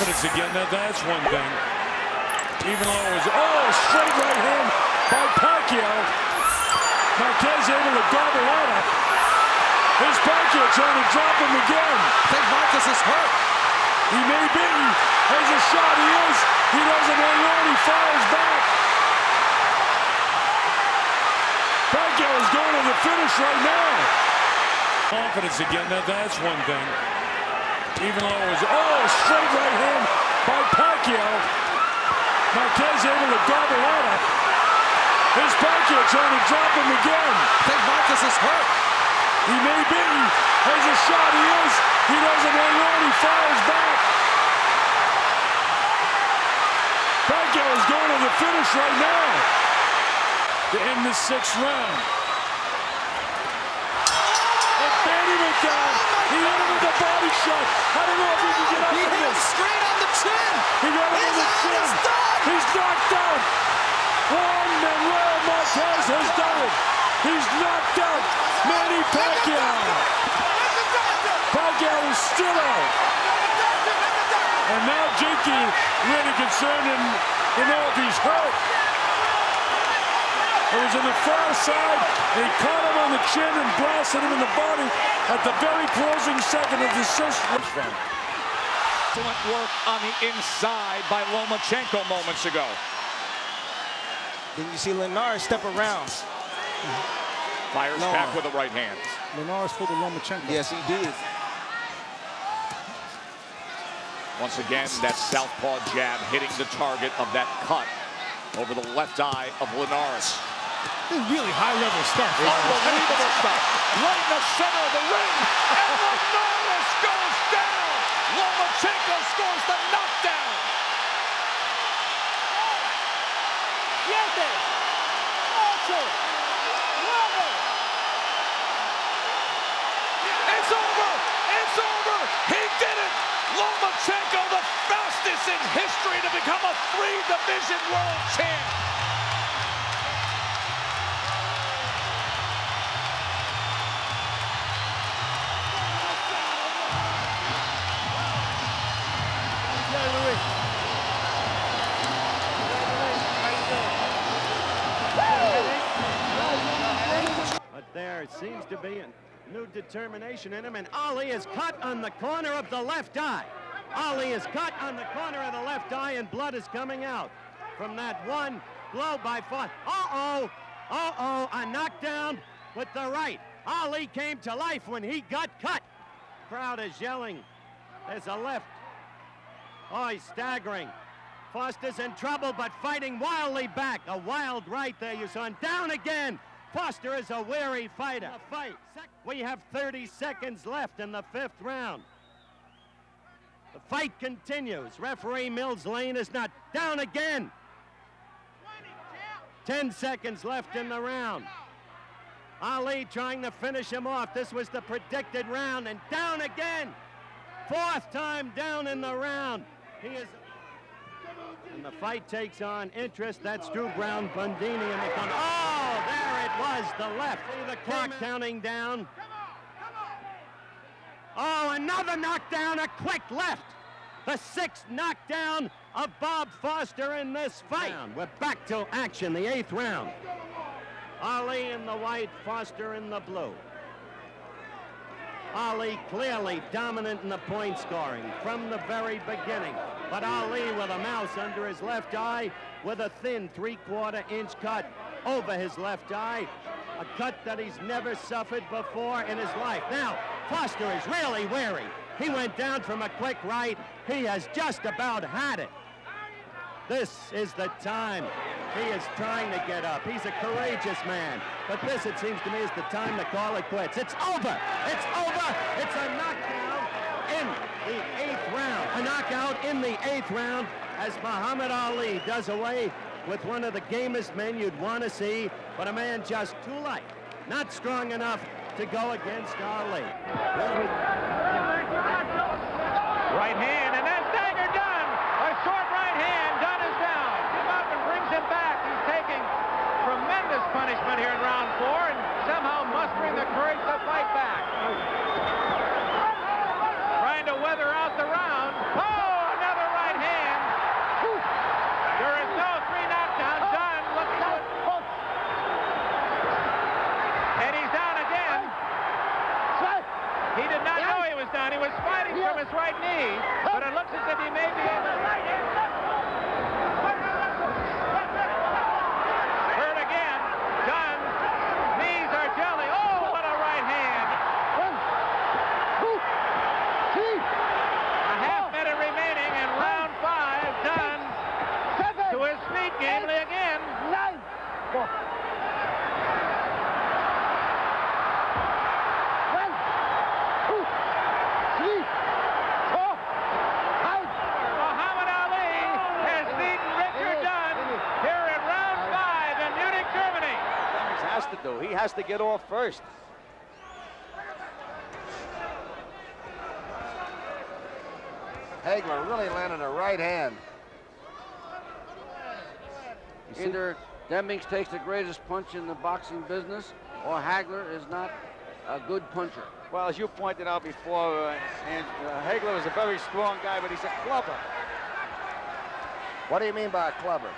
confidence again. That's one thing. Even though it was, straight right hand by Pacquiao. Marquez able to gobble on it. Here's Pacquiao trying to drop him again. I think Marcus is hurt. He may be. There's a shot. He is. He doesn't hang on. He fires back. Pacquiao is going to the finish right now. Confidence again. That's one thing. Even though it was, straight right hand by Pacquiao. Marquez able to gobble on it. Here's Pacquiao trying to drop him again. I think Marcus is hurt. He may be. There's a shot. He is. He doesn't hang on. He fires back. Pacquiao is going to the finish right now to end the 6th round. And banding it down. He hit him with the body shot. I don't know if he can get up He with hit him this. straight on the chin. He got him on the chin. He's knocked out. Juan Manuel Marquez has done it. He's knocked out Manny Pacquiao. Pacquiao is still out. And now Jakey really concerned to know if he's hurt. It was on the far side. He caught him on the chin and blasted him in the body at the very closing second of the 6th round. Excellent work on the inside by Lomachenko moments ago. Then you see Linares step around. Fires back with the right hand. Linares pulled the Lomachenko. Yes, he did. Once again, that southpaw jab hitting the target of that cut over the left eye of Linares. This is really high-level stuff. Unbelievable stuff. Right in the center of the ring. And Linares goes down. Lomachenko scores the knockdown. 7, 8, 9. It's over. It's over. He did it. Lomachenko, the fastest in history to become a 3-division world champ. But there seems to be a new determination in him, and Ali is cut on the corner of the left eye. Ali is cut on the corner of the left eye, and blood is coming out from that one blow by Foster. A knockdown with the right. Ali came to life when he got cut. Crowd is yelling. There's a left. Oh, he's staggering. Foster's in trouble, but fighting wildly back. A wild right there, you saw. And down again. Foster is a wary fighter. We have 30 seconds left in the 5th round. The fight continues. Referee Mills Lane is not. Down again. 10 seconds left in the round. Ali trying to finish him off. This was the predicted round, and down again. 4th time down in the round. He is. And the fight takes on interest. That's Drew Brown Bundini in the corner. Oh, there it was, the left. The clock counting down. Oh, another knockdown, a quick left. The 6th knockdown of Bob Foster in this fight. We're back to action, the 8th round. Ali in the white, Foster in the blue. Ali clearly dominant in the point scoring from the very beginning. But Ali with a mouse under his left eye with a thin 3/4 inch cut over his left eye. A cut that he's never suffered before in his life. Now, Foster is really wary. He went down from a quick right. He has just about had it. This is the time. He is trying to get up. He's a courageous man. But this, it seems to me, is the time to call it quits. It's over. It's over. It's a knockdown in the 8th round. A knockout in the 8th round as Muhammad Ali does away with one of the gamest men you'd want to see, but a man just too light, not strong enough to go against Ali. Right hand, and then dagger done. A short right hand. Dunn is down. Give up and brings him back. He's taking tremendous punishment here in round 4 and somehow mustering the courage to fight back. Trying to weather out the round. Oh, another he has to get off first. Hagler really landed a right hand. Either Demings takes the greatest punch in the boxing business, or Hagler is not a good puncher. Well, as you pointed out before, Hagler is a very strong guy, but he's a clubber. What do you mean by a clubber?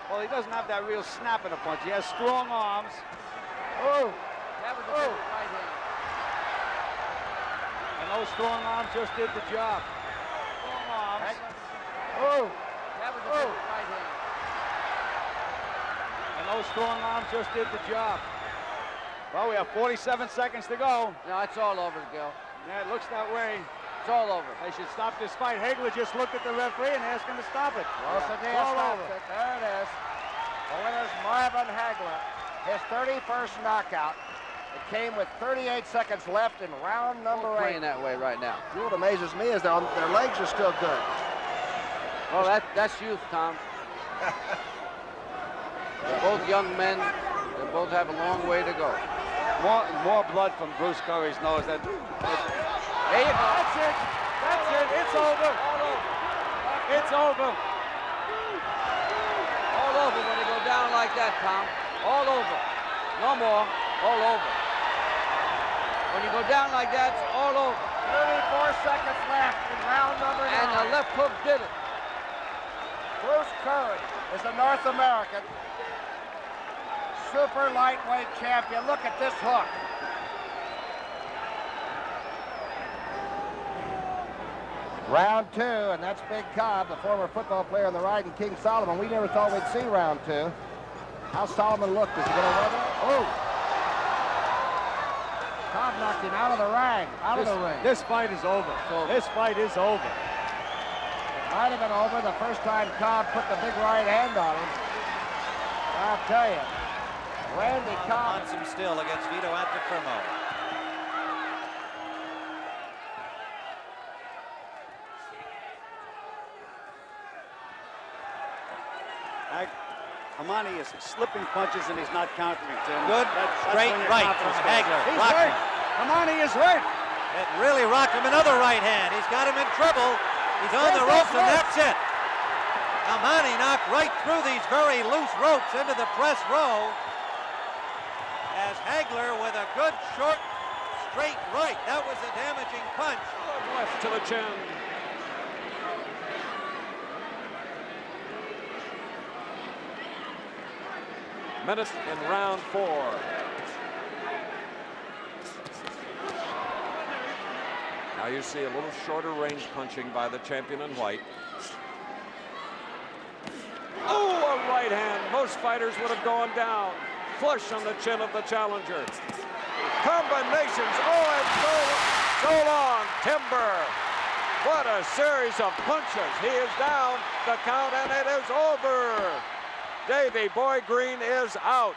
Well, he doesn't have that real snap in a punch. He has strong arms. Oh! That was a big right hand. And those strong arms just did the job. Strong arms. Oh! That was a big right hand. And those strong arms just did the job. Well, we have 47 seconds to go. No, it's all over, Gil. Yeah, it looks that way. It's all over. They should stop this fight. Hagler just looked at the referee and asked him to stop it. It's all over. There it is. The winner's Marvin Hagler. His 31st knockout. It came with 38 seconds left in round number 8. Playing that way right now. You know what amazes me is their legs are still good. Well, that's youth, Tom. They're both young men. They both have a long way to go. More blood from Bruce Curry's nose. There you go. That's it. That's it. It's over. It's over. All over when they go down like that, Tom. All over. No more. All over. When you go down like that, it's all over. 34 seconds left in round number 9. And the left hook did it. Bruce Curry is the North American super lightweight champion. Look at this hook. Round 2, and that's Big Cobb, the former football player in the Riding King Solomon. We never thought we'd see round 2. How's Solomon looked? Is he going to weather? Oh! Cobb knocked him out of the ring. This fight is over. This fight is over. Might have been over the first time Cobb put the big right hand on him. I'll tell you, Randy Cobb wants him still against Vito Antuofermo. Amani is slipping punches and he's not countering, Tim. Good straight right from Hagler. He's hurt. Amani is hurt. It really rocked him. Another right hand. He's got him in trouble. He's on the ropes and that's it. Amani knocked right through these very loose ropes into the press row. As Hagler with a good short straight right. That was a damaging punch. Left to the chin. Minute in round 4. Now you see a little shorter range punching by the champion in white. Oh, a right hand. Most fighters would have gone down. Flush on the chin of the challenger. Combinations. Oh, and so long. Timber. What a series of punches. He is down the count and it is over. Davey Boy Green is out.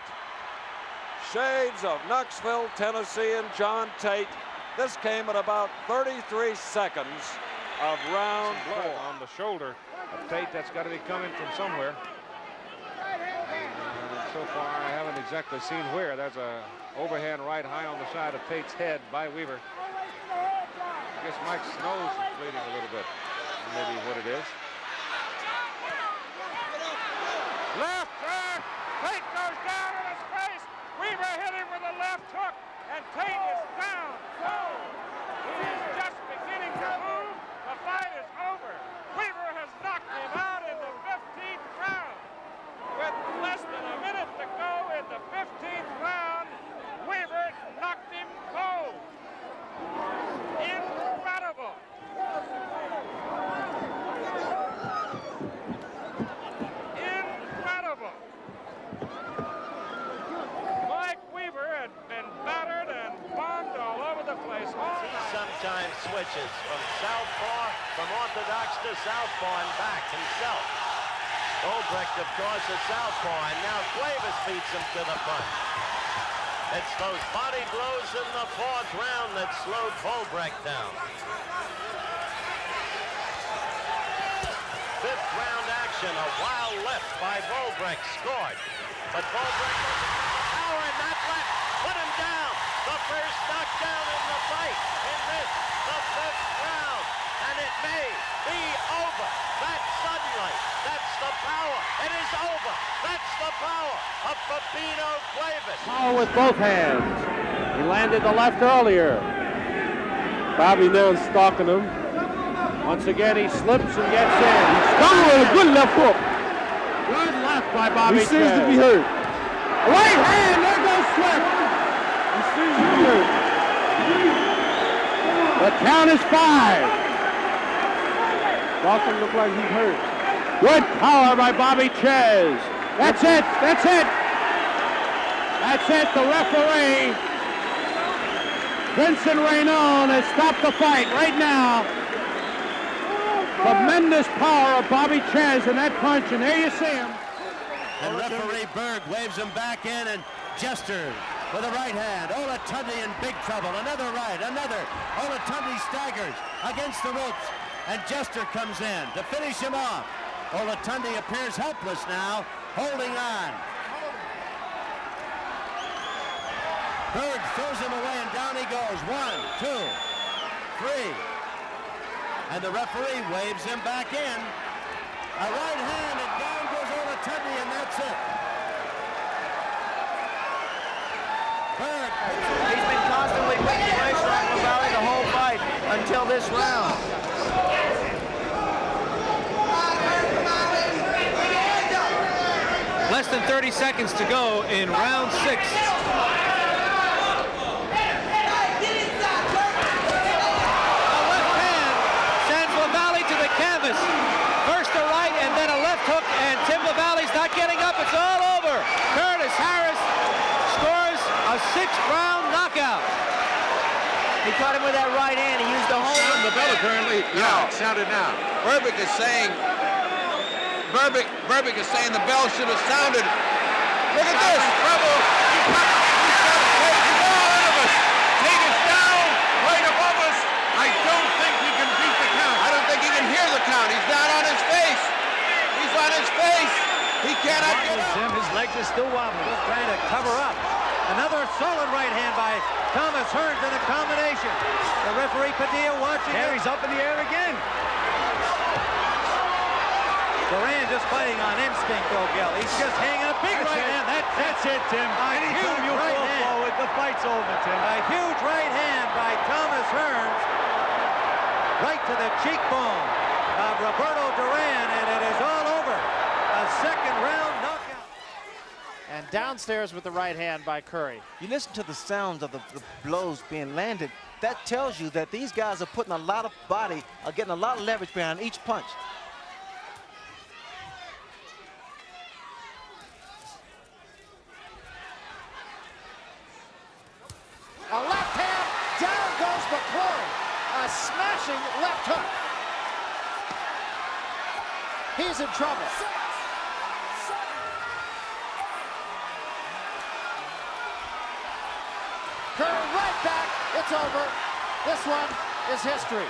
Shades of Knoxville, Tennessee, and John Tate. This came at about 33 seconds of round 4. On the shoulder of Tate, that's got to be coming from somewhere. And so far, I haven't exactly seen where. There's a overhand right high on the side of Tate's head by Weaver. I guess Mike's nose is bleeding a little bit. Maybe what it is. Left there. Tate goes down in his face. Weaver hit him with a left hook, and Tate is down. He is just beginning to move. The fight is over. Weaver has knocked him out in the 15th round. With less than a minute to go in the 15th round, Weaver knocked him cold. Incredible. Incredible. Mike Weaver had been battered and bombed all over the place all He night. sometimes switches from southpaw, from orthodox to southpaw and back himself. Volbrecht, of course, is southpaw, and now Cuevas beats him to the punch. It's those body blows in the 4th round that slowed Volbrecht down. 5th round action, a wild left by Volbrecht, scored. But Volbrecht and not left. Put him down. The first knockdown in the fight in this, the 5th round. And it may be over. That's sunlight. That's the power. It is over. That's the power of Pepino Cuevas. Power with both hands. He landed the left earlier. Bobby now stalking him. Once again, he slips and gets in. He's starting with a good left hook. Good left by Bobby. He seems to be hurt. Right hand, there goes Swift. He seems to be hurt. The count is 5. Dawson looked like he's hurt. Good power by Bobby Ches. That's it. That's it. That's it. The referee, Vincent Raynon, has stopped the fight right now. Tremendous power of Bobby Ches in that punch, and there you see him. And referee Berg waves him back in, and Jester with a right hand. Olatunde in big trouble. Another right, another. Olatunde staggers against the ropes, and Jester comes in to finish him off. Olatunde appears helpless now, holding on. Berg throws him away, and down he goes. 1, 2, 3. And the referee waves him back in. A right hand, and down goes Olatunde, and that's it. Berg. He's been constantly putting pressure on Vasiliy the whole fight until this round. Less than 30 seconds to go in round 6. Canvas. First a right and then a left hook, and Tim Vasili's not getting up. It's all over. Curtis Harris scores a 6th round knockout. He caught him with that right hand. He used the whole. The bell apparently. Yeah, it sounded now. Berbick is saying the bell should have sounded. Look at this. Trouble. Take us down right above us. I don't think he can beat the count. I don't think he can hear the count. He's not on his face. He's on his face. He cannot get up. His legs are still wobbling. Just trying to cover up. Another solid right hand by Thomas Hearns in a combination. The referee Padilla watching. There he's up in the air again. Duran just fighting on instinct, though, Gil. He's just hanging a big right hand. That's it, Tim. Anytime you fall forward, the fight's over, Tim. A huge right hand by Thomas Hearns. Right to the cheekbone of Roberto Duran, and it is all over. A 2nd round knockout. And downstairs with the right hand by Curry. You listen to the sounds of the blows being landed. That tells you that these guys are putting a lot of body, are getting a lot of leverage behind each punch. A left hand, down goes McCrory. A smashing left hook. He's in trouble. Curry right back. It's over. This one is history.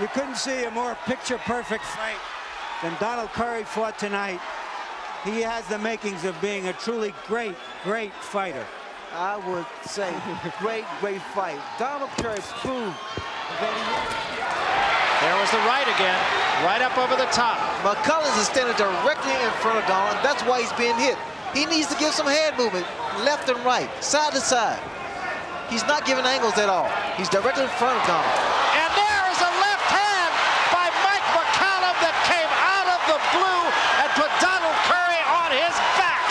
You couldn't see a more picture-perfect fight than Donald Curry fought tonight. He has the makings of being a truly great, great fighter. I would say great, great fight. Donald Curry proved that There was the right again, right up over the top. McCullers is standing directly in front of Donald. That's why he's being hit. He needs to give some hand movement, left and right, side to side. He's not giving angles at all. He's directly in front of Donald. And there is a left hand by Mike McCallum that came out of the blue and put Donald Curry on his back.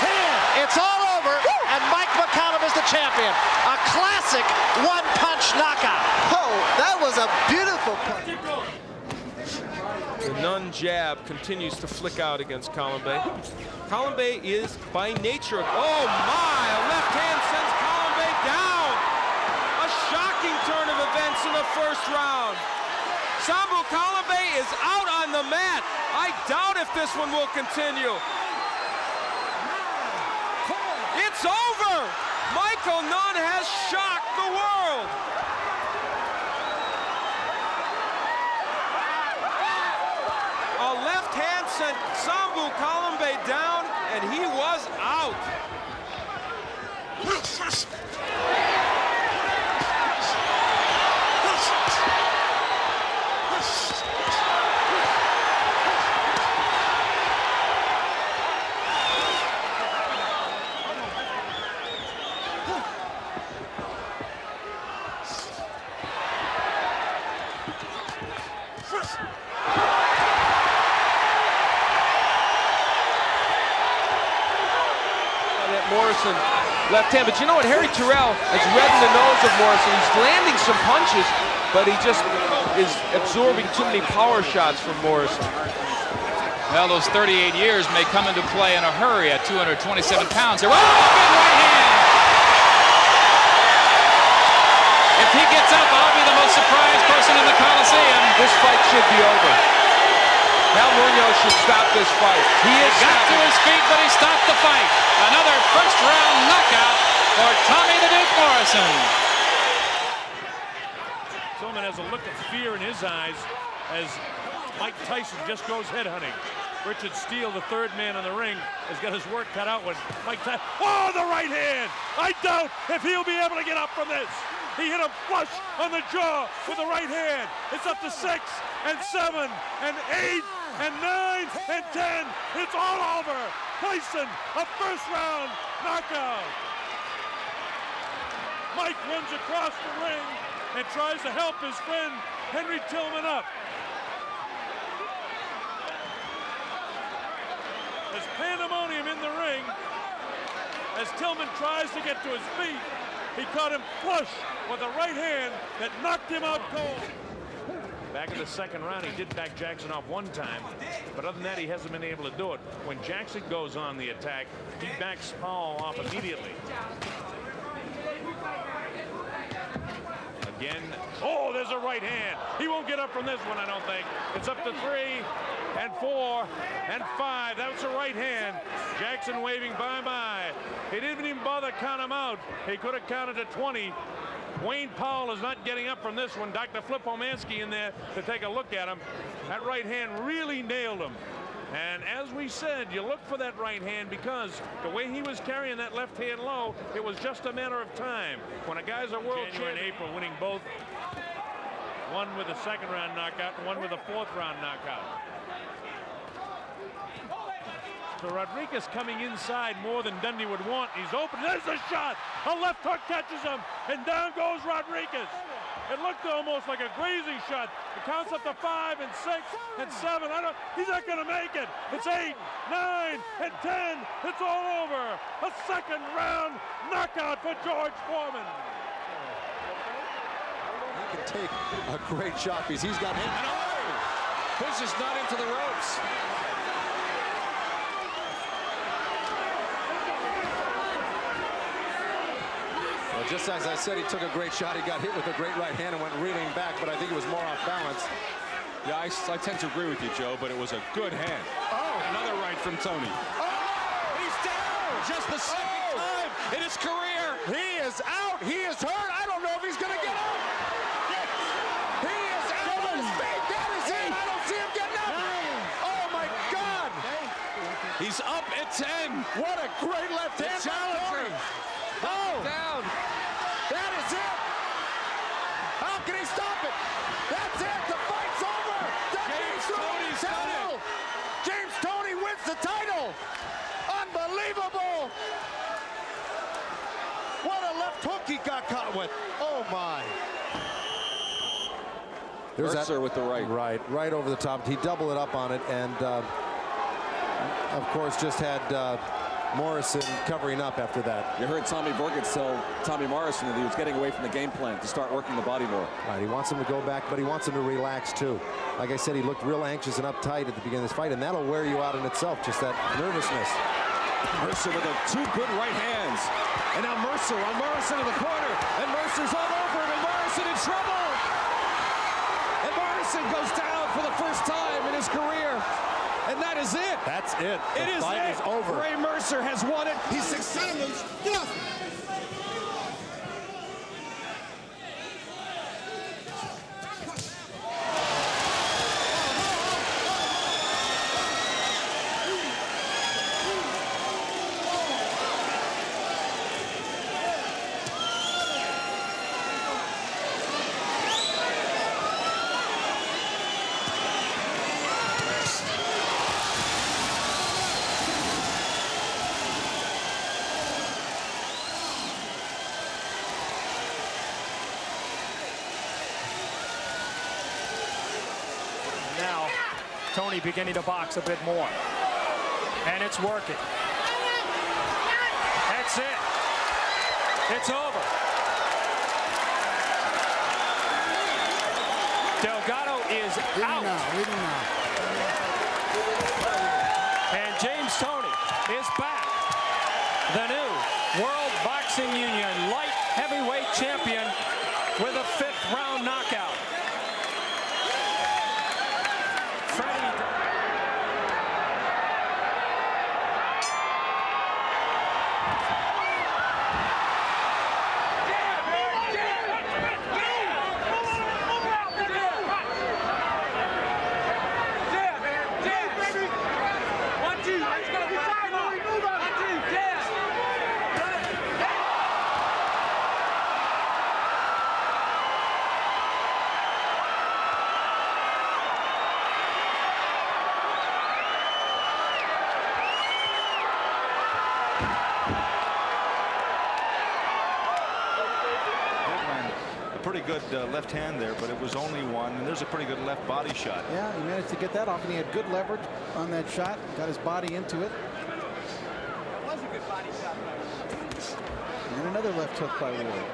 10. It's all over, and Mike McCallum is the champion. A classic one-punch knockout. Oh, that was a beautiful punch. The nun jab continues to flick out against Colombe. Colombe is by nature, oh my, a left hand sends Colombe down. A shocking turn of events in the first round. Sambo Colombe is out on the mat. I doubt if this one will continue. It's over! Michael Nunn has shocked the world! A left hand sent Sambu Kalambe down, and he was out. Morrison, left hand, but you know what? Harry Terrell has reddened the nose of Morrison. He's landing some punches, but he just is absorbing too many power shots from Morrison. Well, those 38 years may come into play in a hurry at 227 pounds. Oh, big right hand! If he gets up, I'll be the most surprised person in the Coliseum. This fight should be over. Hal Munoz should stop this fight. He got to his feet, but he stopped the fight. Another first-round knockout for Tommy the Duke Morrison. Tillman has a look of fear in his eyes as Mike Tyson just goes headhunting. Richard Steele, the third man in the ring, has got his work cut out with Mike Tyson. Oh, the right hand! I doubt if he'll be able to get up from this. He hit him flush on the jaw with the right hand. It's up to 6 and 7 and 8 and 9 and 10. It's all over. Tyson, a first-round knockout. Mike runs across the ring and tries to help his friend Henry Tillman up. There's pandemonium in the ring as Tillman tries to get to his feet. He caught him flush with a right hand that knocked him out cold. Back in the second round, he did back Jackson off one time, but other than that, he hasn't been able to do it. When Jackson goes on the attack, he backs Powell off immediately. Again, oh, there's a right hand. He won't get up from this one, I don't think. It's up to 3 and 4 and 5. That was a right hand. Jackson waving bye-bye. He didn't even bother to count him out. He could have counted to 20. Wayne Powell is not getting up from this one. Dr. Flip Omansky in there to take a look at him. That right hand really nailed him. And as we said, you look for that right hand because the way he was carrying that left hand low, it was just a matter of time. When a guy's a world champion in April, winning both, one with a second round knockout and one with a fourth round knockout. So Rodriguez coming inside more than Dundee would want. He's open. There's a shot. A left hook catches him, and down goes Rodriguez. It looked almost like a grazing shot. It counts up to 5 and 6 and 7. He's not going to make it. It's 8, 9, and 10. It's all over. A second round knockout for George Foreman. He can take a great shot because he's got him. And oh, pushes not into the ropes. Well, just as I said, he took a great shot. He got hit with a great right hand and went reeling back, but I think it was more off balance. Yeah, I tend to agree with you, Joe, but it was a good hand. Oh! Another right from Tony. Oh! He's down! Just the second time in his career. He is out. He is hurt. I don't know if he's going to get up. He is out on his feet. That is it. I don't see him getting up. Oh, my God. He's up at 10. What a great left hand. Challenger. Oh! Down. That is it. How can he stop it? That's it. The fight's over. James Toney's done it. James Toney wins the title. Unbelievable. What a left hook he got caught with. Oh, my. There's Mercer with the right. Right over the top. He doubled it up on it, and of course just had Morrison covering up after that. You heard Tommy Vorkins tell Tommy Morrison that he was getting away from the game plan to start working the body more. Right, he wants him to go back, but he wants him to relax too. Like I said, he looked real anxious and uptight at the beginning of this fight, and that'll wear you out in itself, just that nervousness. Mercer with two good right hands. And now Mercer on Morrison in the corner, and Mercer's all over him, and Morrison in trouble. And Morrison goes down for the first time in his career. And that is it. That's it. The fight is over. Ray Mercer has won it. He's succeeded. Now, Tony beginning to box a bit more. And it's working. That's it. It's over. Delgado is out. And James Toney is back. The new World Boxing Union light heavyweight champion with a 5th round knockout. Pretty good left hand there, but it was only one, and there's a pretty good left body shot. Yeah, he managed to get that off, and he had good leverage on that shot. Got his body into it. That was a good body shot. And another left hook by Ward.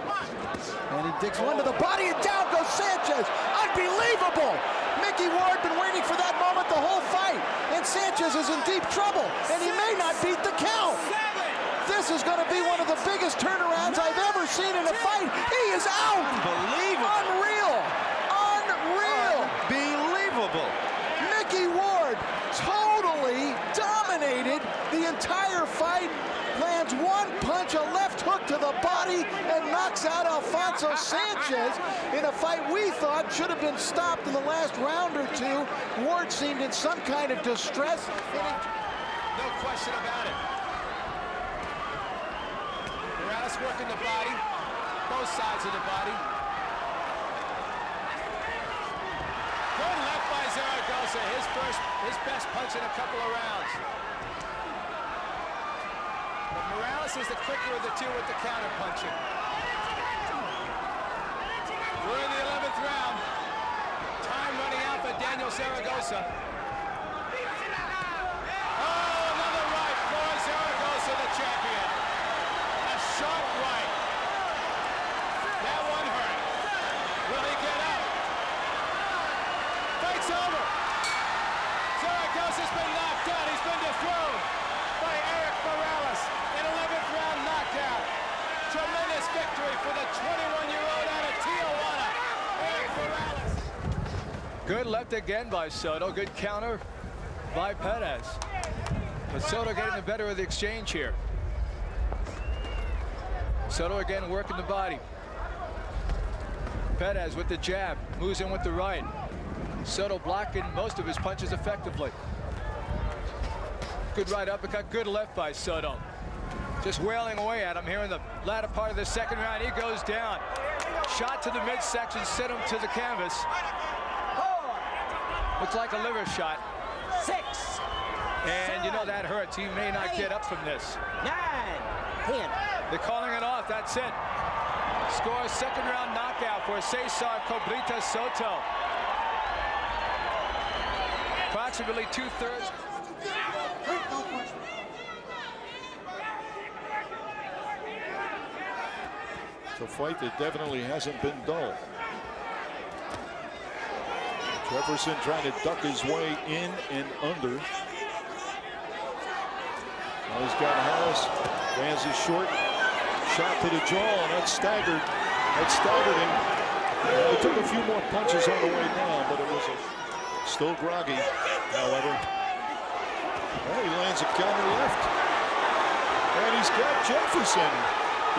And he digs one to the body, and down goes Sanchez. Unbelievable! Mickey Ward been waiting for that moment the whole fight, and Sanchez is in deep trouble, and he may not beat the count. This is going to be one of the biggest turnarounds I've ever seen in a fight. He is out. Unbelievable. Unreal. Unreal. Unbelievable. Mickey Ward totally dominated the entire fight. Lands one punch, a left hook to the body, and knocks out Alfonso Sanchez in a fight we thought should have been stopped in the last round or two. Ward seemed in some kind of distress. No question about it. Morales working the body, both sides of the body. Good left by Zaragoza, his best punch in a couple of rounds. But Morales is the quicker of the two with the counter punching. We're in the 11th round. Time running out for Daniel Zaragoza. Oh, another right for Zaragoza, the champion. A sharp right. That one hurt. Will he get up? Fight's over. Zaragoza's been knocked out. He's been dethroned by Eric Morales. An 11th round knockout. Tremendous victory for the 21-year-old out of Tijuana, Eric Morales. Good left again by Soto. Good counter by Perez. But Soto getting the better of the exchange here. Soto again working the body. Perez with the jab, moves in with the right. Soto blocking most of his punches effectively. Good right uppercut, good left by Soto. Just wailing away at him here in the latter part of the second round. He goes down. Shot to the midsection, sent him to the canvas. Looks like a liver shot. 6. And you know that hurts. He may not get up from this. 9. 10. They're calling it off. That's it. Score a second round knockout for Cesar Cobrita Soto. Approximately 2/3. It's a fight that definitely hasn't been dull. Jefferson trying to duck his way in and under. Now he's got Harris. Lands his short shot to the jaw, and that staggered him. He took a few more punches on the way down, but it was still groggy, however. Well, he lands a counter left. And he's got Jefferson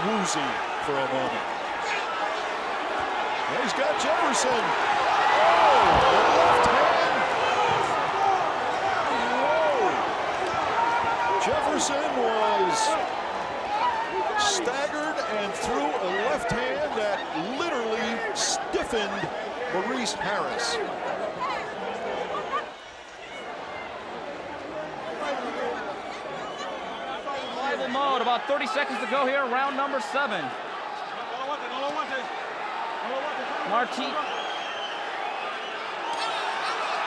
woozy for a moment. And he's got Jefferson. Oh, left hand. Whoa. Jefferson was staggered and threw a left hand that literally stiffened Maurice Harris. Survival mode, about 30 seconds to go here, round number 7.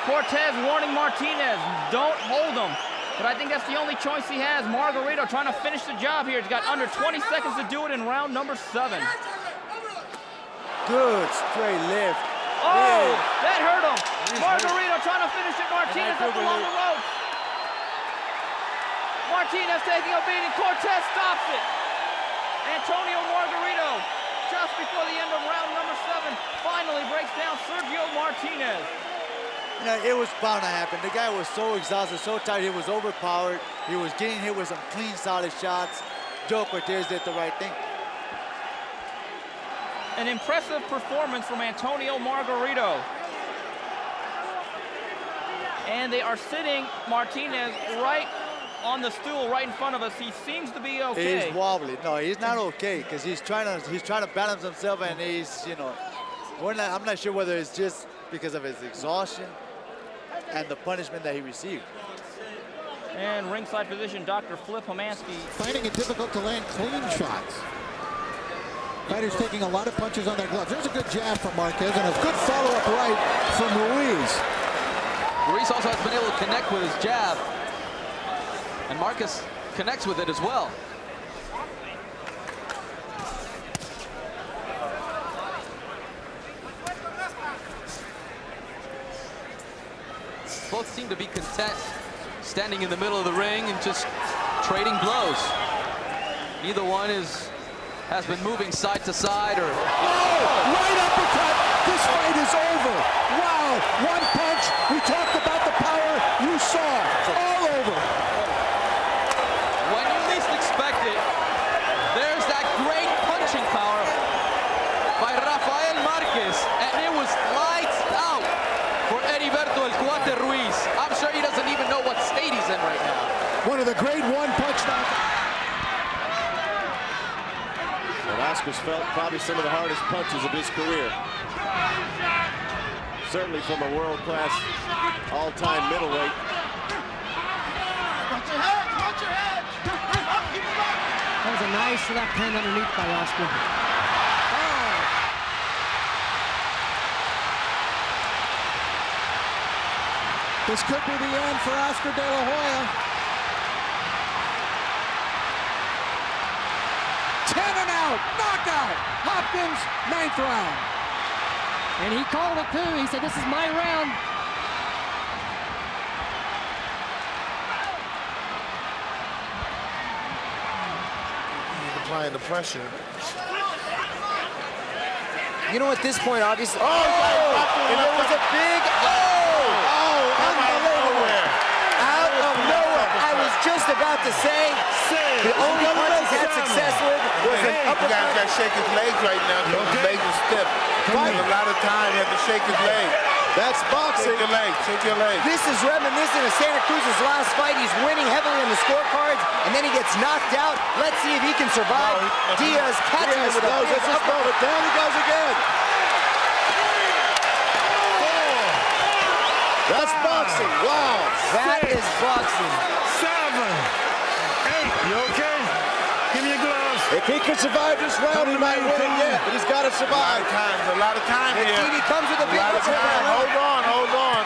Cortez warning Martinez, don't hold him. But I think that's the only choice he has. Margarito trying to finish the job here. He's got under 20 seconds to do it in round number 7. Good straight lift. Oh, that hurt him. Margarito trying to finish it. Martinez up along the ropes. Martinez taking a beating. Cortez stops it. Antonio Margarito, just before the end of round number 7, finally breaks down Sergio Martinez. You know, it was bound to happen. The guy was so exhausted, so tired. He was overpowered. He was getting hit with some clean, solid shots. Joe Cortez did the right thing. An impressive performance from Antonio Margarito. And they are sitting Martinez right on the stool right in front of us. He seems to be okay. He's wobbly. No, he's not okay because he's trying to balance himself, and he's, you know, I'm not sure whether it's just because of his exhaustion and the punishment that he received. And ringside physician Dr. Flip Homansky Finding it difficult to land clean shots. Fighters taking a lot of punches on their gloves. There's a good jab from Marquez and a good follow-up right from Ruiz. Ruiz also has been able to connect with his jab. And Marcus connects with it as well. Both seem to be content standing in the middle of the ring and just trading blows. Neither one has been moving side to side or... Oh, right uppercut. This fight is over. Wow, one punch. We talked about the power. You saw all over. When you least expect it, there's that great punching power by Rafael Marquez, and it was lights out for Heriberto El Cuate Ruiz. I'm sure he doesn't even know what state he's in right now. One of the great one-punch knockouts. Velasquez felt probably some of the hardest punches of his career. Certainly from a world-class, all-time middleweight. Watch your head! Watch your head! That was a nice left hand underneath by Oscar. This could be the end for Oscar De La Hoya. 10 and out, knockout. Hopkins, 9th round. And he called it too. He said, this is my round. He's applying the pressure. You know, at this point, obviously. Oh, and there was a big. Unbelievable. Out of nowhere. I was just about to say, the only punch he's had success with was an uppercut. You guys got to shake his legs right now because his legs are stiff. There's a lot of time you have to shake his leg. That's boxing. Shake your leg, shake your leg. This is reminiscent of Santa Cruz's last fight. He's winning heavily on the scorecards, and then he gets knocked out. Let's see if he can survive. Diaz catching him with a big uppercut. Down he goes again. That's boxing. Wow. That is boxing. 7, 8. You okay? Give me your gloves. If he can survive this round, he might win it yet, but he's got to survive. A lot of time here. He comes with a big uppercut. Hold on, hold on.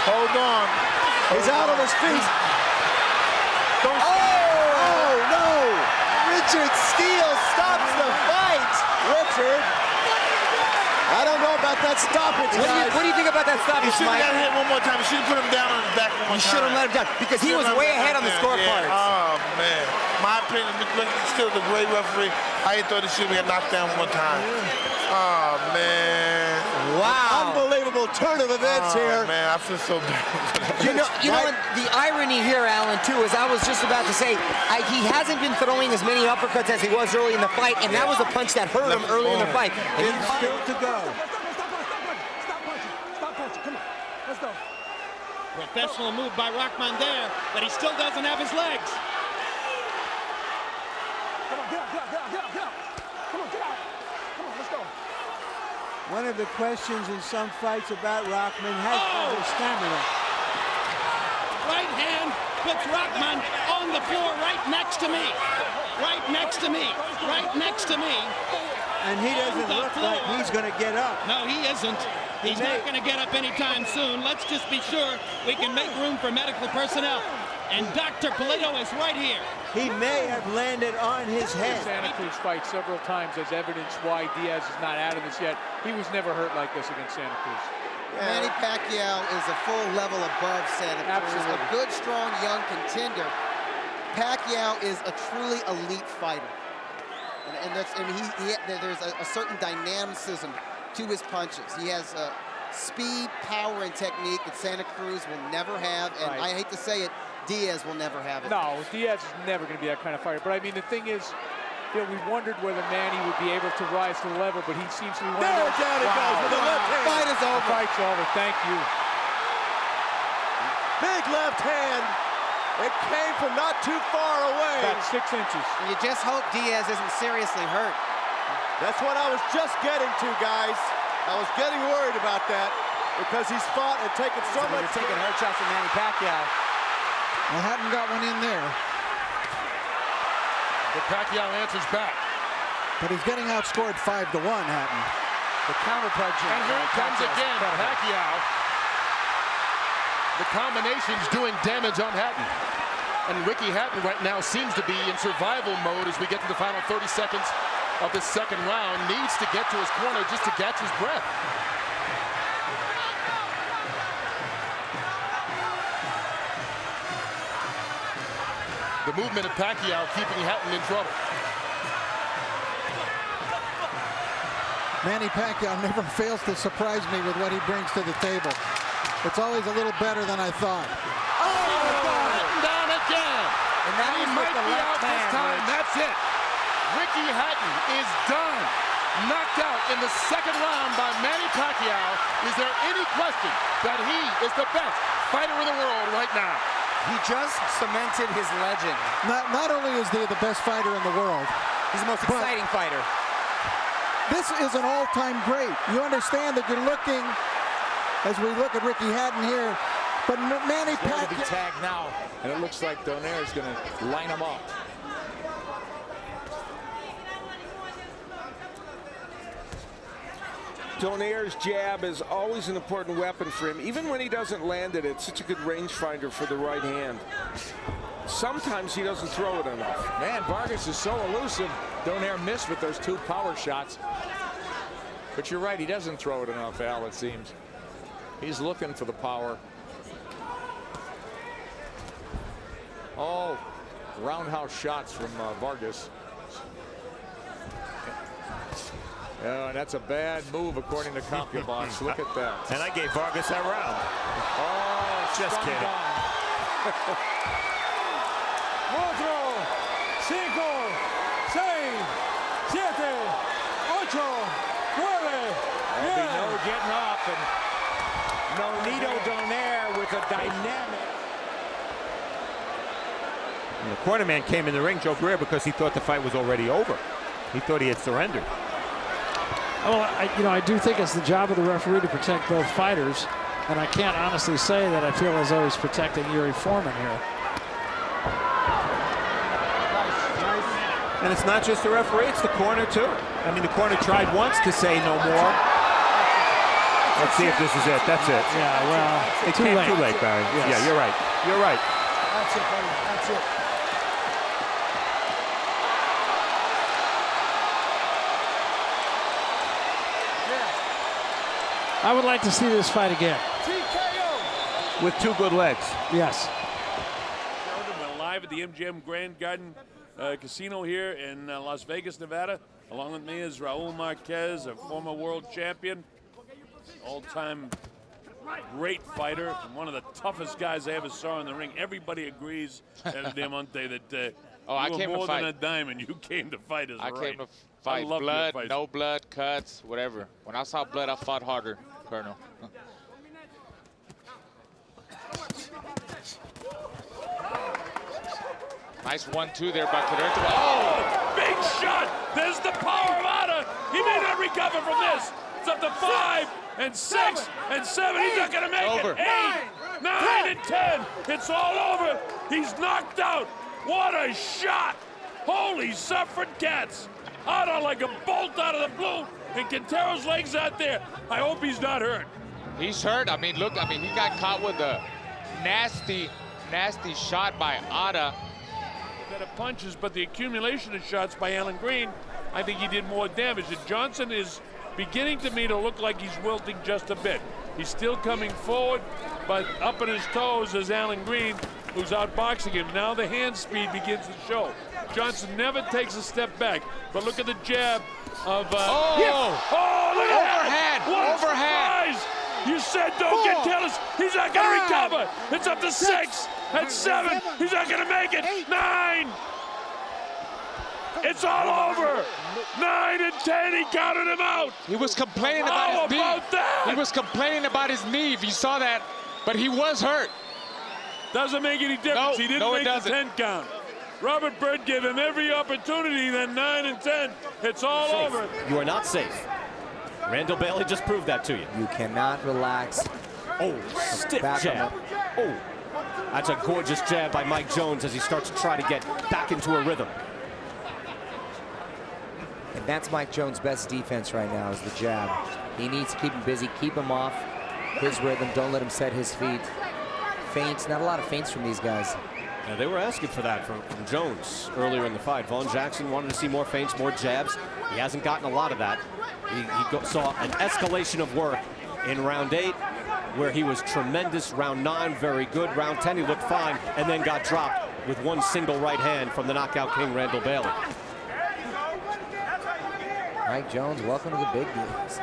Hold on. He's out on his feet. Oh, no. Richard Steele stops the fight. Richard. I don't know about that stoppage, guys. What do you think about that stoppage, He should Mike? have got hit one more time. He should have put him down on his back one more time. You should have let him down because he was way ahead on the scorecards. Oh, man. My opinion, still the great referee. I thought he should have got knocked down one time. Oh, man. Wow. Unbelievable turn of events here. Man, I feel so bad. you know, the irony here, Alan, too, is I was just about to say, he hasn't been throwing as many uppercuts as he was early in the fight, and that was a punch that hurt him early in the fight. And he's still to go. Professional move by Rahman there, but he still doesn't have his legs. Come on, get out, get out, get out, get out, get out. Come on, get out. Come on, let's go. One of the questions in some fights about Rahman has been his stamina. Right hand puts Rahman on the floor right next to me. Right next to me. Right next to me. And he doesn't look like he's going to get up. No, he isn't. He's not going to get up anytime soon. Let's just be sure we can make room for medical personnel. And Dr. Polito is right here. He may have landed on his head. Santa Cruz fight several times as evidence why Diaz is not out of this yet. He was never hurt like this against Santa Cruz. Manny Pacquiao is a full level above Santa Cruz. Absolutely. A good, strong, young contender. Pacquiao is a truly elite fighter. And that's, I mean, there's a certain dynamicism to his punches. He has speed, power, and technique that Santa Cruz will never have. And I hate to say it, Diaz will never have it. No, Diaz is never going to be that kind of fighter. But I mean, the thing is, you know, we wondered whether Manny would be able to rise to the level, but he seems to be one of those. Down it goes with the left hand. Fight is over. Fight's over. Thank you. Big left hand. It came from not too far away. About 6 inches. You just hope Diaz isn't seriously hurt. That's what I was just getting to, guys. I was getting worried about that because he's fought and taken so much. Taking hurt shots from Manny Pacquiao. Well, Hatton got one in there. But Pacquiao answers back. But he's getting outscored 5-1, Hatton. The counterpunching. And here it comes again, Pacquiao. The combination's doing damage on Hatton. And Ricky Hatton right now seems to be in survival mode as we get to the final 30 seconds of the second round. Needs to get to his corner just to catch his breath. The movement of Pacquiao keeping Hatton in trouble. Manny Pacquiao never fails to surprise me with what he brings to the table. It's always a little better than I thought. Oh, Hatton down again. And that he was might with the be left out this hand, time. Rich. That's it. Ricky Hatton is done. Knocked out in the second round by Manny Pacquiao. Is there any question that he is the best fighter in the world right now? He just cemented his legend. Not only is he the best fighter in the world, he's the most exciting fighter. This is an all-time great. You understand that you're looking, as we look at Ricky Hatton here, but Manny Pacquiao. Be tagged now, and it looks like Donaire is going to line him up. Donaire's jab is always an important weapon for him. Even when he doesn't land it, it's such a good rangefinder for the right hand. Sometimes he doesn't throw it enough. Man, Vargas is so elusive. Donaire missed with those 2 power shots. But you're right, he doesn't throw it enough, Al, it seems. He's looking for the power. Oh, roundhouse shots from Vargas. And that's a bad move, according to CompuBox. Look at that. And I gave Vargas that round. Oh, just kidding. 4, 5, 6, 7, 8, 9, There'll be no getting off, and Nonito Donaire with a dynamic. And the cornerman came in the ring, Joe Greer, because he thought the fight was already over. He thought he had surrendered. Well, I do think it's the job of the referee to protect both fighters, and I can't honestly say that I feel as though he's protecting Yuri Foreman here. And it's not just the referee, it's the corner too. I mean, the corner tried once to say no more. Let's see if this is it. That's it. Yeah, well, it came too late, Barry. Yes. Yeah, you're right. You're right. That's it, buddy. That's it. I would like to see this fight again. TKO. With 2 good legs. Yes. We're live at the MGM Grand Garden Casino here in Las Vegas, Nevada. Along with me is Raul Marquez, a former world champion. All-time great fighter, and one of the toughest guys I ever saw in the ring. Everybody agrees, Diamante, that you were more than a diamond. You came to fight as I right. came to fight. I love blood, your fights. no blood, cuts, whatever. When I saw blood, I fought harder, Colonel. Nice 1-2 there by Canedo. Oh, big shot! There's the power of Ada. He may not recover from this. It's up to 5 and 6 and 7. He's not gonna make Over. it. 8, 9, and 10. It's all over. He's knocked out. What a shot! Holy suffering cats! Ada like a bolt out of the blue, and Quintero's legs out there. I hope he's not hurt. He's hurt. I mean, look, he got caught with a nasty, nasty shot by Ada. Better punches, but the accumulation of shots by Alan Green, I think he did more damage. And Johnson is beginning to me to look like he's wilting just a bit. He's still coming forward, but up on his toes is Alan Green, who's outboxing him. Now the hand speed begins to show. Johnson never takes a step back, but look at the jab of... Oh, look at overhand, that! What overhand. surprise! You said don't get jealous. He's not going to recover. It's up to 6 and 7. He's not going to make it. 9. It's all over. 9 and 10. He counted him out. He was complaining about his knee. How about that? He was complaining about his knee, if you saw that, but he was hurt. Doesn't make any difference. He didn't make the 10 count. Robert Byrd gave him every opportunity, then 9 and 10. It's all over. You are not safe. Randall Bailey just proved that to you. You cannot relax. Oh, stiff jab. Oh, that's a gorgeous jab by Mike Jones as he starts to try to get back into a rhythm. And that's Mike Jones' best defense right now is the jab. He needs to keep him busy, keep him off his rhythm. Don't let him set his feet. Feints, not a lot of feints from these guys. Yeah, they were asking for that from Jones earlier in the fight. Vaughn Jackson wanted to see more feints, more jabs. He hasn't gotten a lot of that. He saw an escalation of work in round 8, where he was tremendous. Round 9, very good. Round 10, he looked fine, and then got dropped with one single right hand from the knockout king, Randall Bailey. Mike Jones, welcome to the big games.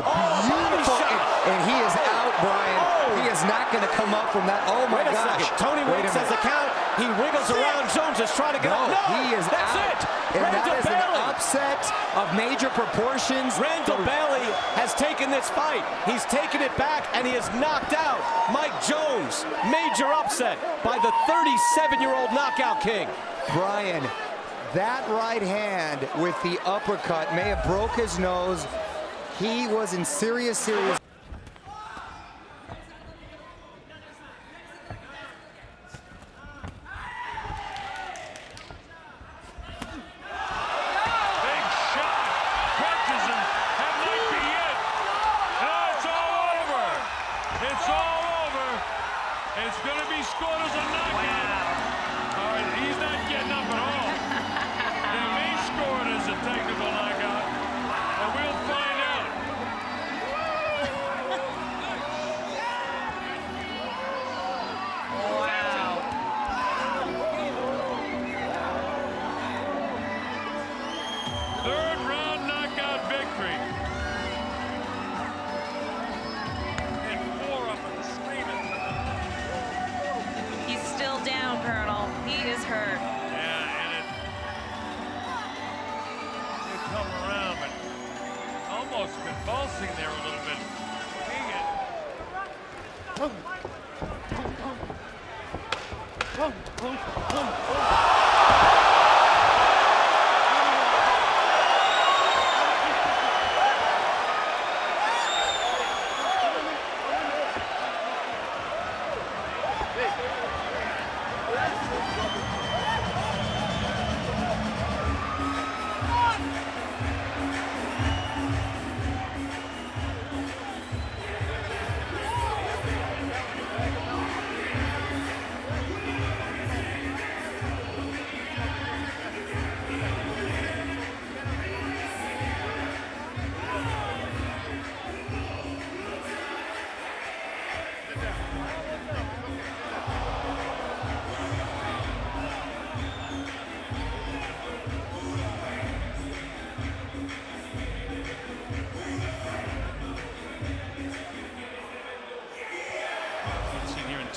Beautiful, and he is out, Brian. He is not going to come up from that. Oh my gosh! Tony Wade says the count. He wiggles around. Jones is trying to get out. No, he is that's out. It. And Randall that is Bailey. an upset of major proportions. Randall Bailey has taken this fight. He's taken it back, and he has knocked out Mike Jones. Major upset by the 37-year-old knockout king. Brian, that right hand with the uppercut may have broke his nose. He was in serious.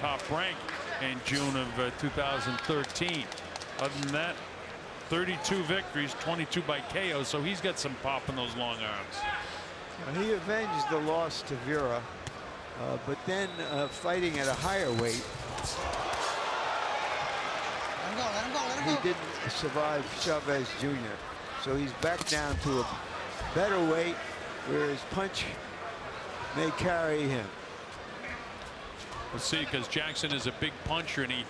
top rank in June of 2013. Other than that, 32 victories, 22 by KO, so he's got some pop in those long arms. He avenged the loss to Vera, but then fighting at a higher weight, he didn't survive Chavez Jr. So he's back down to a better weight where his punch may carry him. Let's see, because Jackson is a big puncher, and he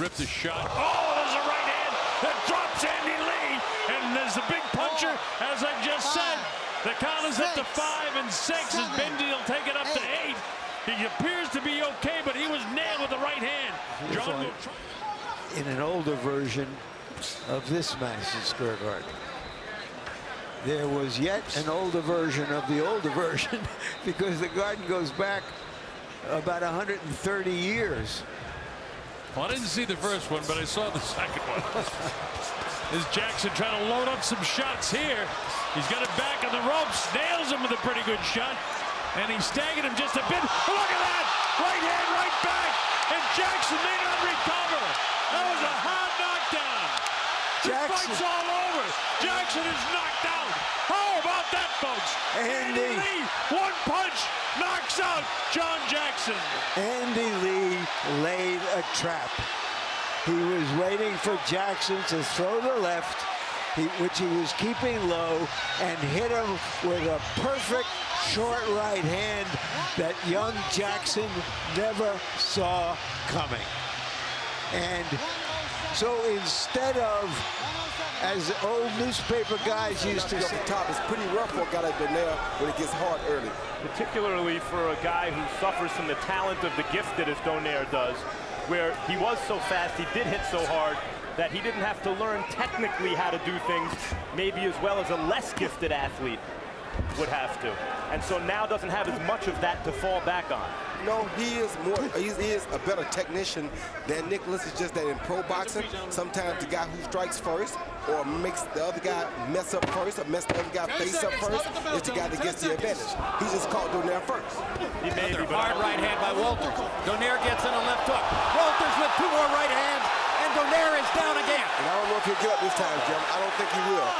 ripped a shot. Oh, there's a right hand that drops Andy Lee, and there's a big puncher, as I just said. The count is up to 5 and 6 as Bendy will take it up to 8. He appears to be okay, but he was nailed with the right hand. John will try. In an older version of this Madison Square Garden, there was yet an older version of the older version because the garden goes back about 130 years. Well, I didn't see the first one, but I saw the second one. Is Jackson trying to load up some shots here? He's got it back on the ropes, nails him with a pretty good shot, and he staggered him just a bit. Look at that! Right hand, right back, and Jackson may not recover. That was a hard knockdown. The fight's all over. Jackson is knocked out. How about that, folks? Andy Lee, one punch, knocks out John Jackson. Andy Lee laid a trap. He was waiting for Jackson to throw the left, which he was keeping low, and hit him with a perfect short right hand that young Jackson never saw coming. And so instead of, as old newspaper guys used to say, top is pretty rough for a guy like Donaire when it gets hard early. Particularly for a guy who suffers from the talent of the gifted as Donaire does, where he was so fast, he did hit so hard that he didn't have to learn technically how to do things maybe as well as a less gifted athlete would have to. And so now doesn't have as much of that to fall back on. No, he is a better technician than Nicholas. It's just that in pro boxing, sometimes the guy who strikes first or makes the other guy mess up first or mess the other guy face up first is the guy that gets the advantage. He just caught Donaire first. Another hard right hand by Walters. Donaire gets in a left hook. Walters with 2 more right hands, and Donaire is down again. And I don't know if he'll get up this time, Jim. I don't think he will.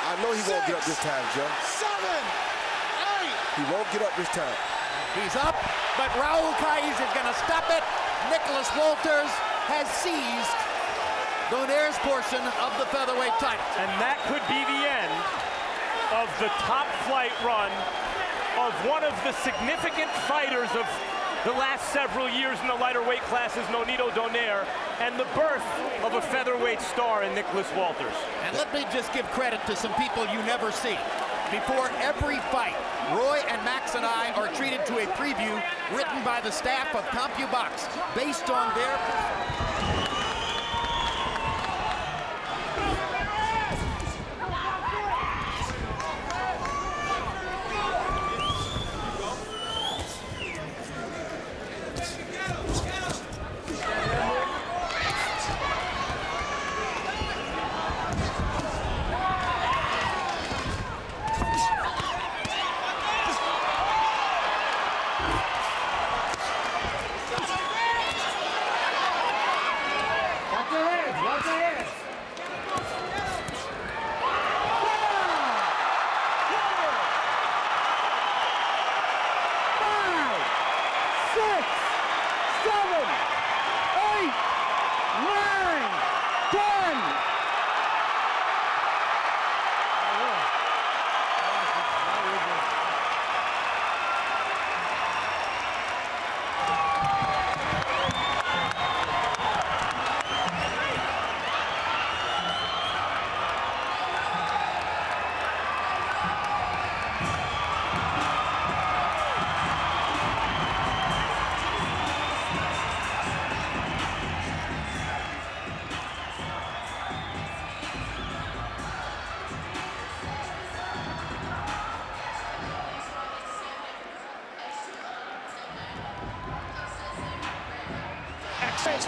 I know he won't get up this time, Jim. 7, 8. He won't get up this time. He's up, but Raul Caiz is going to stop it. Nicholas Walters has seized Donaire's portion of the featherweight title. And that could be the end of the top flight run of one of the significant fighters of the last several years in the lighter weight classes, Nonito Donaire, and the birth of a featherweight star in Nicholas Walters. And let me just give credit to some people you never see. Before every fight, Roy and Max and I are treated to a preview written by the staff of CompuBox based on their...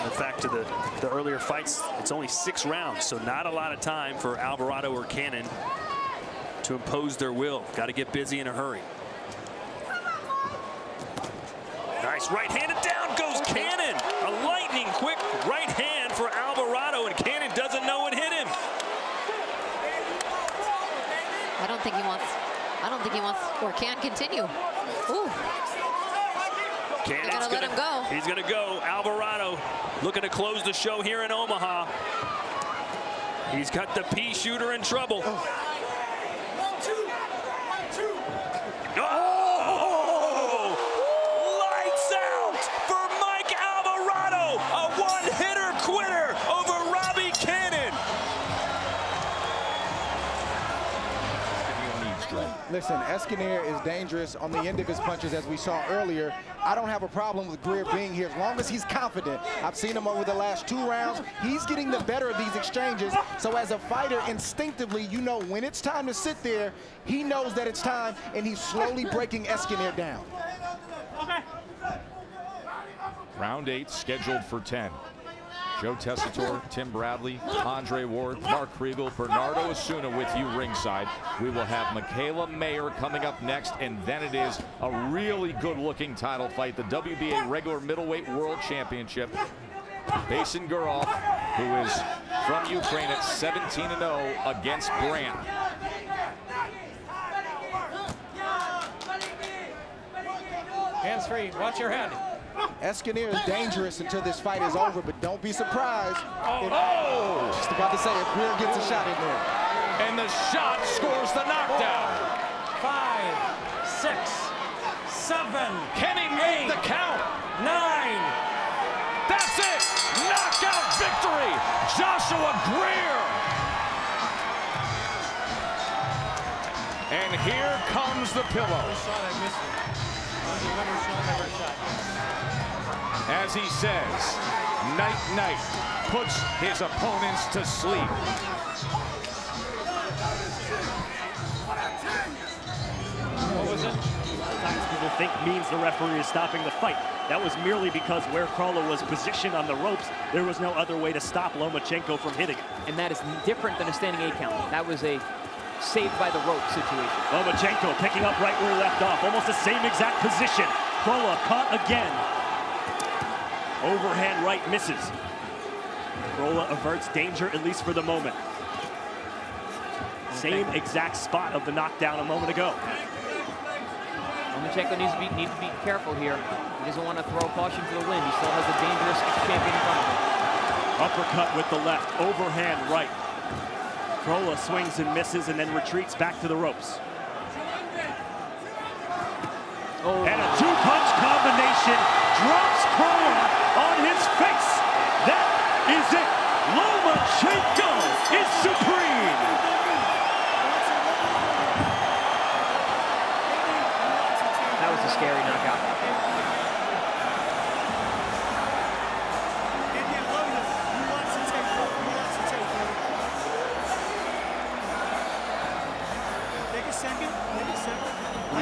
In fact, to the earlier fights, it's only 6 rounds, so not a lot of time for Alvarado or Cannon to impose their will. Got to get busy in a hurry. Nice right-handed, down goes Cannon. A for Alvarado, and Cannon doesn't know it hit him. I don't think he wants or can continue. Ooh. Cannon's gonna let him go. He's gonna go. Alvarado looking to close the show here in Omaha. He's got the pea shooter in trouble. Oh! Lights out for Mike Alvarado. A one-hitter quitter over Robbie Cannon. Listen, Escanier is dangerous on the end of his punches, as we saw earlier. I don't have a problem with Greer being here as long as he's confident. I've seen him over the last 2 rounds. He's getting the better of these exchanges. So as a fighter, instinctively, you know when it's time to sit there, he knows that it's time, and he's slowly breaking Escanier down. Round 8 scheduled for 10. Joe Tessitore, Tim Bradley, Andre Ward, Mark Kriegel, Bernardo Osuna with you ringside. We will have Michaela Mayer coming up next, and then it is a really good-looking title fight, the WBA regular middleweight world championship. Basin Gurov, who is from Ukraine at 17-0 against Brandt. Hands free, watch your head. Escanier is dangerous until this fight is over, but don't be surprised. Just about to say, if Greer gets a shot in there. And the shot scores the knockdown. 5, 6, 7. Can he make the count? 9. That's it. Knockout victory. Joshua Greer. And here comes the pillow. As he says, night, night, puts his opponents to sleep. What was it? Sometimes people think means the referee is stopping the fight. That was merely because where Krolla was positioned on the ropes, there was no other way to stop Lomachenko from hitting. And that is different than a standing 8 count. That was a saved by the rope situation. Lomachenko picking up right where he left off. Almost the same exact position. Krolla caught again. Overhand right misses. Krolla averts danger, at least for the moment. Same exact spot of the knockdown a moment ago. Lomachenko needs to be careful here. He doesn't want to throw caution to the wind. He still has a dangerous champion in front of him. Uppercut with the left, overhand right. Krolla swings and misses and then retreats back to the ropes. And a 2-punch combination drops Krolla on his face. That is it. Lomachenko is supreme. That was a scary knockout.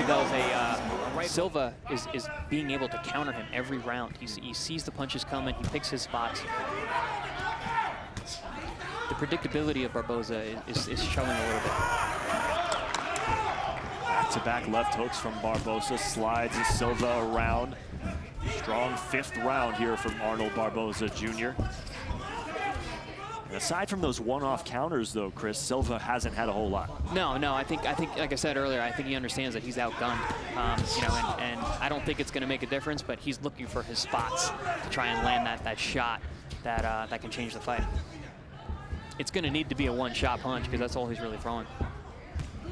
That was a Silva is being able to counter him every round. He sees the punches coming, he picks his spots. The predictability of Barboza is showing a little bit. Back-to-back left hooks from Barboza, slides Silva around. Strong 5th round here from Arnold Barboza Jr. And aside from those one-off counters, though, Chris, Silva hasn't had a whole lot. No, I think, like I said earlier, I think he understands that he's outgunned. You know, and I don't think it's going to make a difference, but he's looking for his spots to try and land that shot that can change the fight. It's going to need to be a one-shot punch because that's all he's really throwing.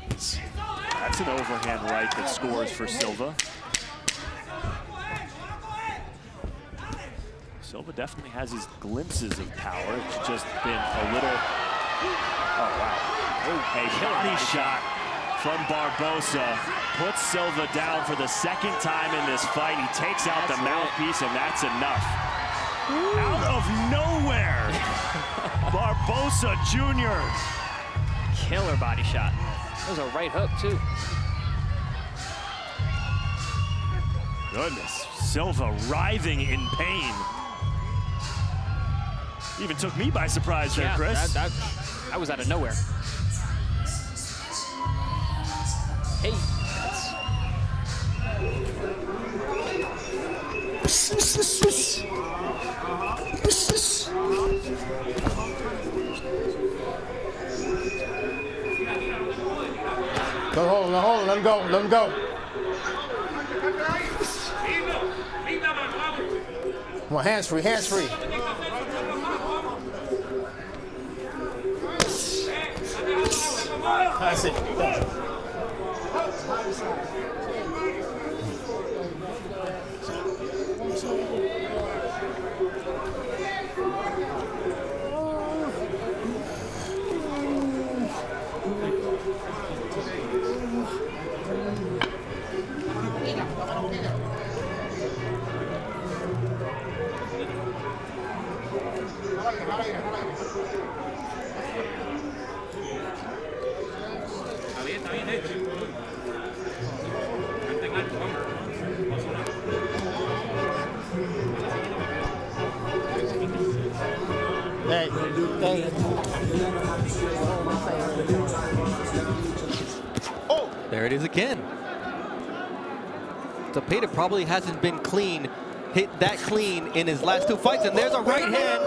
That's an overhand right that scores for Silva. Silva definitely has his glimpses of power. It's just been a little, oh wow. A body shot from Barboza puts Silva down for the 2nd time in this fight. He takes out the mouthpiece, and that's enough. Out of nowhere, Barboza Jr. Killer body shot. That was a right hook, too. Goodness, Silva writhing in pain. Even took me by surprise there, Chris. That was out of nowhere. Hey. Hold on, let him go, let him go. Come on, hands free, hands free. That's it. Oh, there it is again. Zepeda probably hasn't been hit that clean in his last 2 fights, and there's a right hand,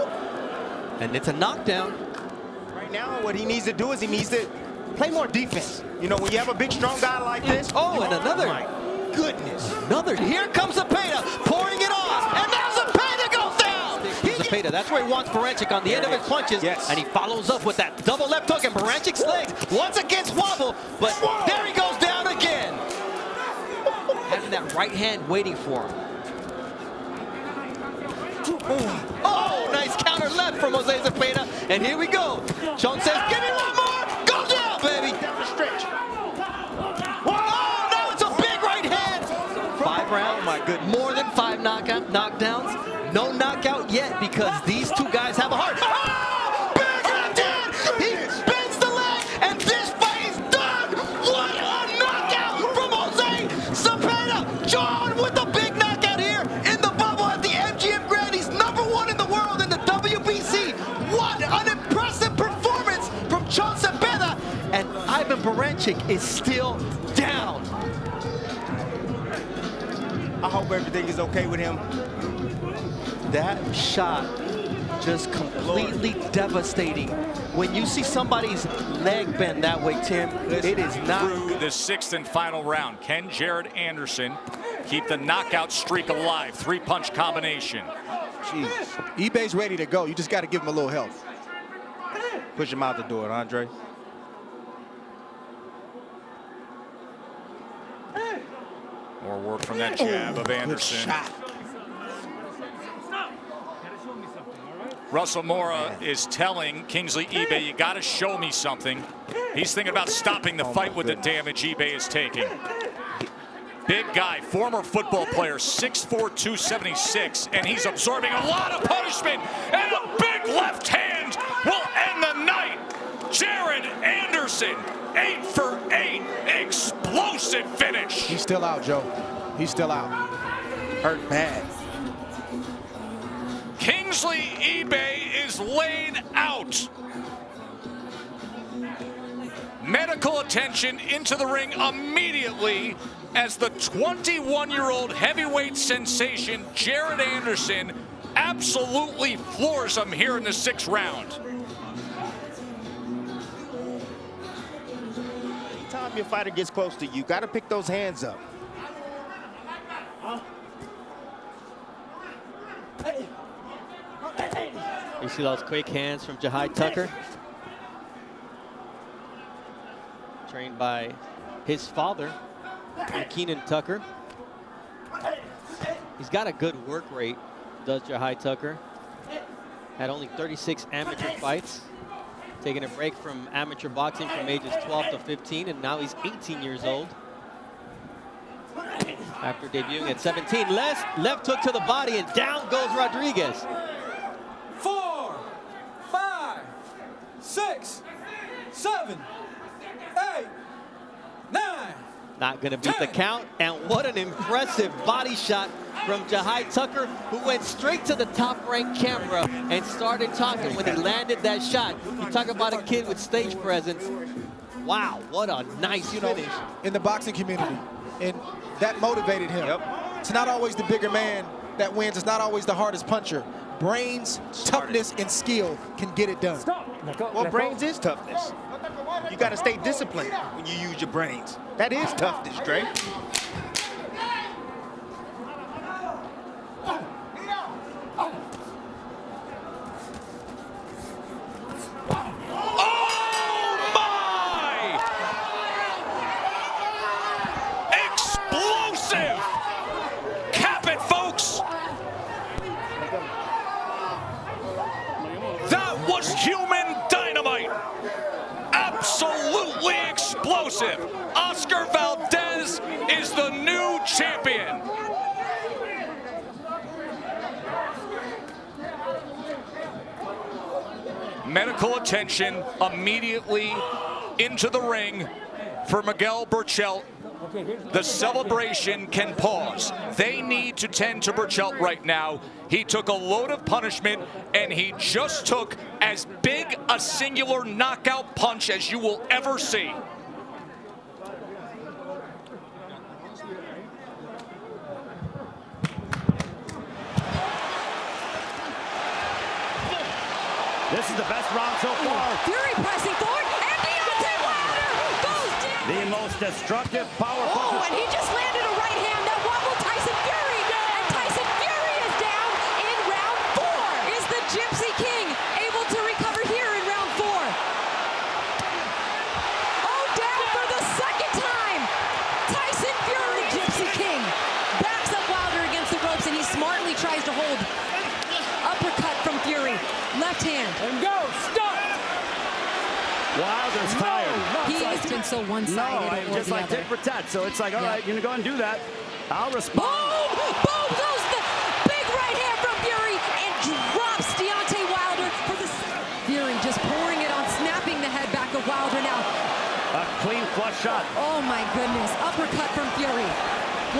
and it's a knockdown. Right now, what he needs to do is he needs to play more defense. You know, when you have a big, strong guy like this. Oh, and another. Oh my goodness. Another. Here comes Zepeda, pouring it on, and now Zepeda goes down. Zepeda, that's where he wants Baranchyk on the end of his punches, and he follows up with that double left hook, and Baranchyk's legs once again swabble, but there he goes down again. Having that right hand waiting for him. Oh, nice counter left from Jose Zepeda, and here we go. Sean says, give me one more. Go down, baby. Down the stretch. Oh, no, it's a big right hand. 5 rounds, my goodness. More than 5 knockdowns. No knockout yet because these two guys have a heart. Oh, big left hand. He bends the leg, and this fight is done. What a knockout from Jose Zepeda. John with the big knockout here in the bubble at the MGM Grand. He's #1 in the world in the WBC. What an impressive performance from John Zepeda. And Ivan Baranchyk is still down. I hope everything is okay with him. That shot just completely devastating. When you see somebody's leg bend that way, Tim, it is not. Through the 6th and final round, can Jared Anderson keep the knockout streak alive? 3-punch combination. Jeez. eBay's ready to go. You just got to give him a little help. Push him out the door, Andre. More work from that jab of Anderson. Russell Mora is telling Kingsley eBay, you got to show me something. He's thinking about stopping the fight with the damage eBay is taking. Big guy, former football player, 6'4", 276, and he's absorbing a lot of punishment, and a big left hand will end the night. Jared Anderson, 8 for 8, explosive finish. He's still out, Joe. He's still out. Hurt bad. Kingsley eBay is laid out. Medical attention into the ring immediately as the 21-year-old heavyweight sensation Jared Anderson absolutely floors him here in the 6th round. Anytime your fighter gets close to you, got to pick those hands up. You see those quick hands from Jahai Tucker? Trained by his father, Keenan Tucker. He's got a good work rate, does Jahai Tucker. Had only 36 amateur fights. Taking a break from amateur boxing from ages 12 to 15, and now he's 18 years old. After debuting at 17, left hook to the body, and down goes Rodriguez. 4, 5, 6, 7, 8, 9. Not going to beat the count, and what an impressive body shot from Jahai Tucker, who went straight to the top-ranked camera and started talking when he landed that shot. You talk about a kid with stage presence. Wow, what a nice finish. In the boxing community, and that motivated him It's not always the bigger man that wins. It's not always the hardest puncher. Brains, toughness, and skill can get it done. Well, brains is toughness. You got to stay disciplined when you use your brains. That is toughness, Dre. Explosive! Cap it, folks! That was human dynamite! Absolutely explosive! Oscar Valdez is the new champion! Medical attention immediately into the ring for Miguel Berchelt. The celebration can pause. They need to tend to Berchelt right now. He took a load of punishment, and he just took as big a singular knockout punch as you will ever see. This is the best round so far. Fury pressing forward, and Deontay Wilder goes down. The most destructive power punch. Oh, and he just landed a right hand that wobbled Tyson Fury. And Tyson Fury is down in round 4. Is the Gypsy King able to recover here in round 4? Oh, down for the second time. Tyson Fury, Gypsy King, backs up Wilder against the ropes, and he smartly tries to hold. Uppercut from Fury. Left hand. And go. Stop. Wilder's tired. He has been so one-sided. No, just like tit for tat. So it's like, all right, you're going to go and do that. I'll respond. Boom! Boom goes the big right hand from Fury and drops Deontay Wilder for the... Fury just pouring it on, snapping the head back of Wilder now. A clean flush shot. Oh my goodness. Uppercut from Fury.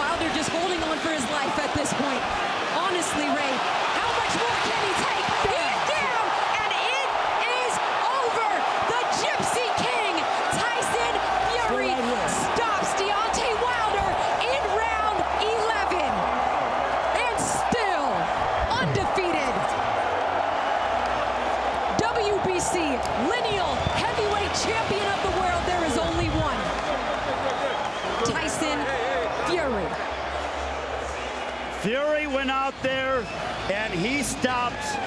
Wilder just holding on for his life at this point. Honestly, Ray, how much more can he take? He's down, and it is over. The Gypsy King, Tyson Fury, stops Deontay Wilder in round 11. And still undefeated. WBC lineal heavyweight champion of the world. There is only one. Tyson Fury. Fury went out there and he stopped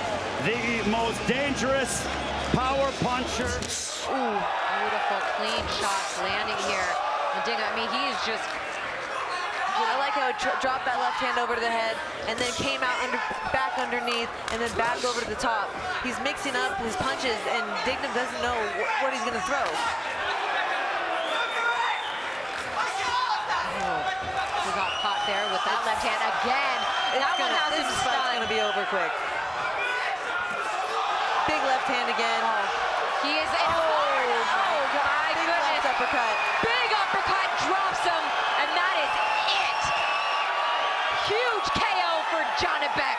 the most dangerous power puncher. Ooh, beautiful, clean shots landing here. And Dingo, I mean, he is just... I like how it dropped that left hand over to the head and then came out back underneath and then back over to the top. He's mixing up his punches, and Dignam doesn't know what he's going to throw. He got caught there with that left hand again. This fight's going to be over quick. Big left hand again. He is in. Oh my goodness. Uppercut. Big uppercut drops him, and that is it. Huge KO for Janibek.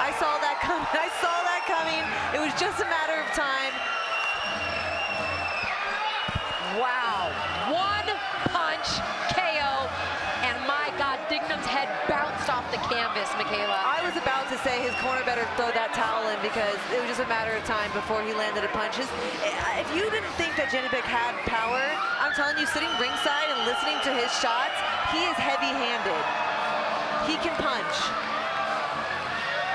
I saw that coming. I saw that coming. It was just a matter of time. Wow. One punch KO, and my God, Dignam's head bounced off the canvas, Michaela. I was about to say his corner better throw that towel in because it was just a matter of time before he landed the punches. If you didn't think that Janibek had power, I'm telling you, sitting ringside and listening to his shots, he is heavy-handed. He can punch.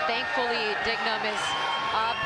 Thankfully, Dignam is up